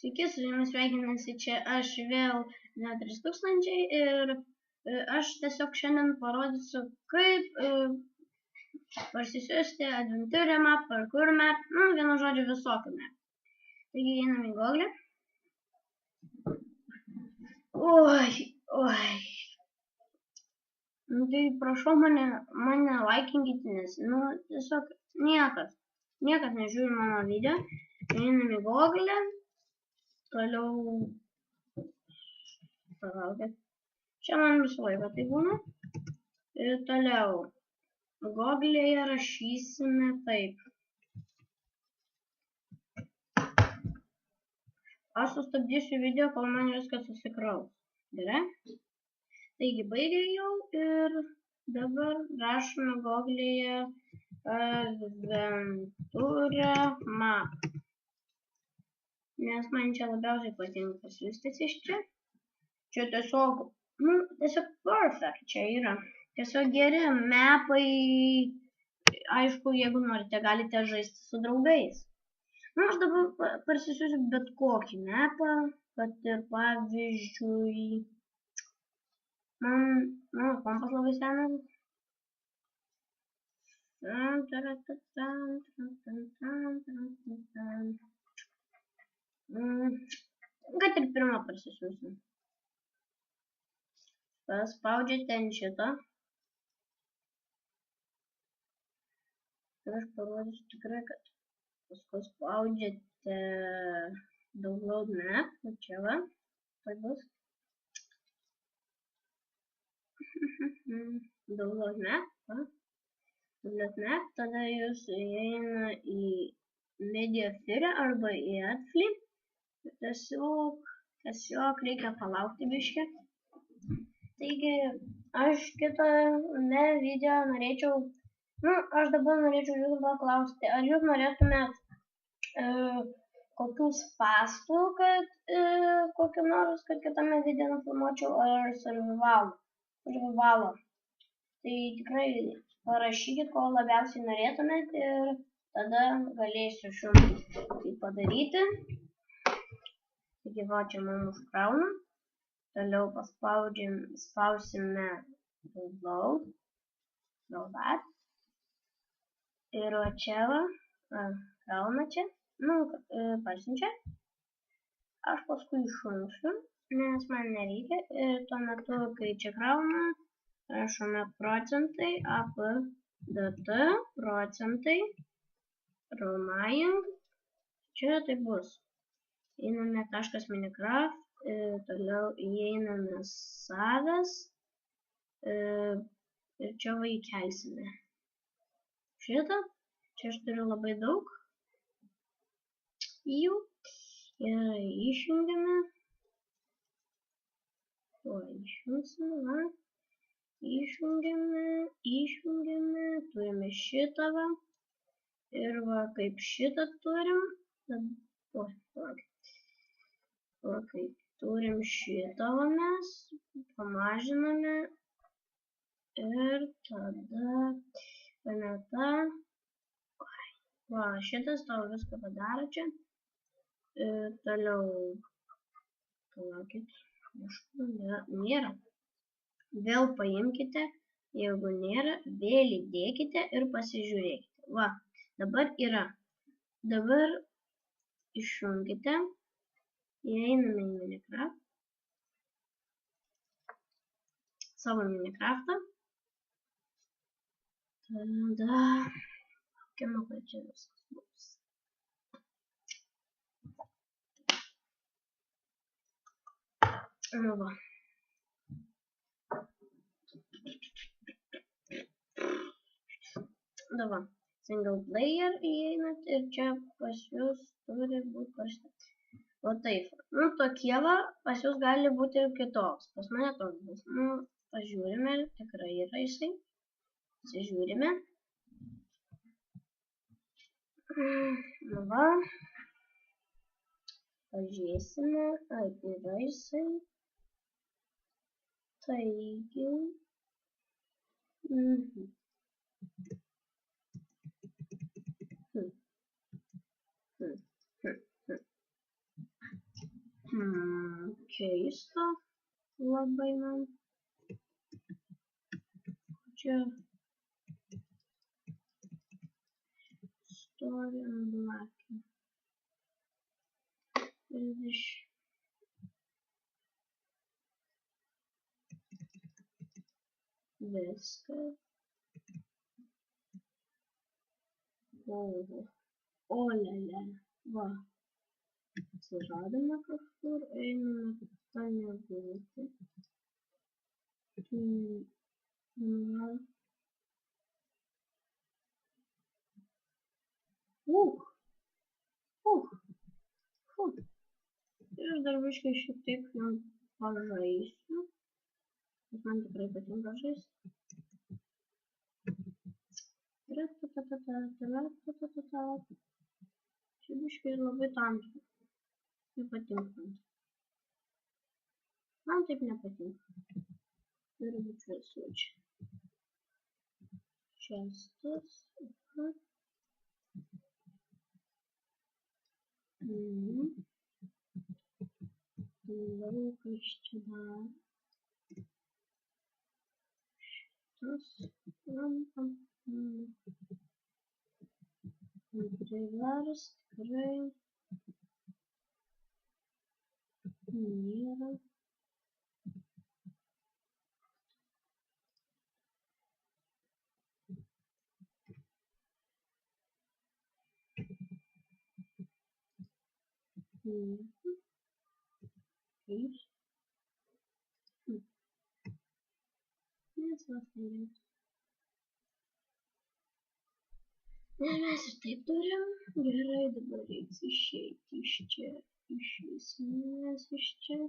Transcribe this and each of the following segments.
Sveiki, su jumis sveikinasi čia aš vėl 3000 ir aš tiesiog šiandien parodysiu, kaip parsisiųsti adventure map, parkour map, vienu žodžiu visokių map. Taigi einam į Google. Tai prašau mane laikinkite, nes tiesiog niekas nežiūri mano video. Einam į Google. Toliau, palaukit, čia man visą laiką tai būna. Ir toliau, Google'e rašysime taip. Aš sustabdysiu video, kol man viskas susikraus. Gerai? Taigi, baigiau jau ir dabar rašome Google'e adventure map. Nes man čia labiausiai patinka siųstis iš čia. Čia tiesiog perfect čia yra. Tiesiog geri mapai. Aišku, jeigu norite, galite žaisti su draugais. Aš dabar parsisiųsiu bet kokį mapą, kad ir pavyzdžiui, mano kompas labai senas. Kad ir pirmą parsisiųsim. Paspaudžiate ant šito. Ir aš parodysiu tikrai, kad paskui spaudžiate download map. Čia va. Tai bus. Download map. Download map. Tada jūs įeina į media fieldą arba į adflip. Tiesiog reikia palaukti biškį. Taigi, aš kitame video norėčiau, aš dabar norėčiau jūsų paklausti, ar jūs norėtumėt kokių spastų, kad kokiu nors, kad kitame video nufilmuočiau, ar survivalo. Tai tikrai parašykit, ko labiausiai norėtumėt ir tada galėsiu jums tai padaryti. Taigi va, čia mums užkrauna. Toliau spausime download. Ir va čia va, krauna čia, parsiunčia. Aš paskui išjungsiu, nes man nereikia. Ir tuo metu, kai čia krauna, rašome procentai, APDT, procentai, roaming. Čia tai bus. Einame .minecraft, toliau įeiname savas ir čia va įkelsime. Šitą, čia aš turiu labai daug. Jų ir išjungiame. Išjungiame, turime šitą va. Ir va, kaip šitą turim. Kaip turim šitą mes, pamažiname ir tada planeta. Va, šitas tau viską padaro čia. Toliau, palaukit, nėra. Vėl paimkite, jeigu nėra, vėl įdėkite ir pasižiūrėkite. Va, dabar yra. Dabar išjungite. Įeiname į Minecraft, savo Minecraftą. Tada, laukiame, kad čia viskas bus. Va. Dabar, single player įeinat ir čia pas jūs turi būti parašyta. O taip, tokie va, pas jūs gali būti ir kitoks. Pas mane toks bus. Pažiūrime, tikrai yra jisai. Pasižiūrime. Va. Pažiūrėsime, ar yra jisai. Taigi. keista labai man. Čia stovi ant blakių. Viskas. Olele. Va. Atsiradome kažkur, einame pamiegoti. Ir aš dar biškai šiek tiek jam pažaisiu. Man tikrai patinka žaisti. Čia biškai labai tamsiai. Nepatinka. Man taip nepatinka. Turi būti šviesučiai. Čestas. Laukas čia dar. Šitas. Privers tikrai nėra. Mes ir taip turim. Gerai, dabar reiks išeiti iš čia. Išeisimės iš čia.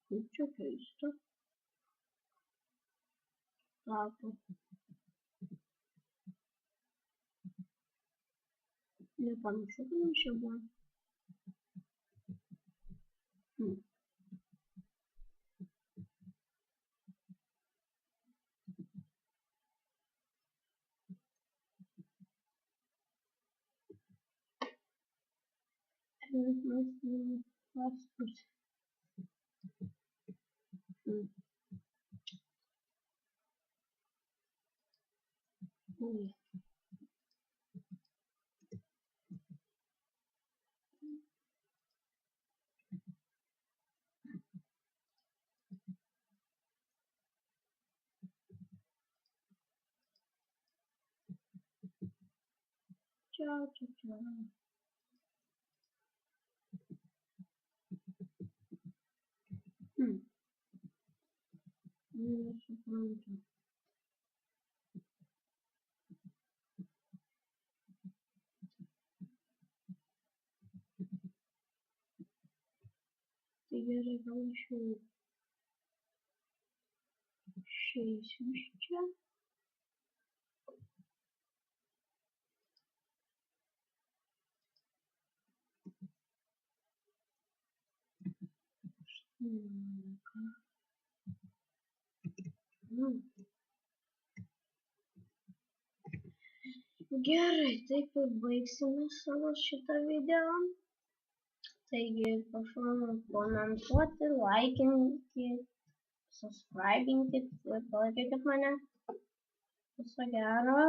Kaip čia keista. Tapo. Nepanašu, kad čia buvo. Paskui. Ciao. Nesuprantu. Tai gerai, gal išeisiu iš čia. Gerai, taip ir baigsime savo šitą video. Taigi, prašau komentuoti, laikinkit, subscribinkit ir palaikykit mane. Viso gero.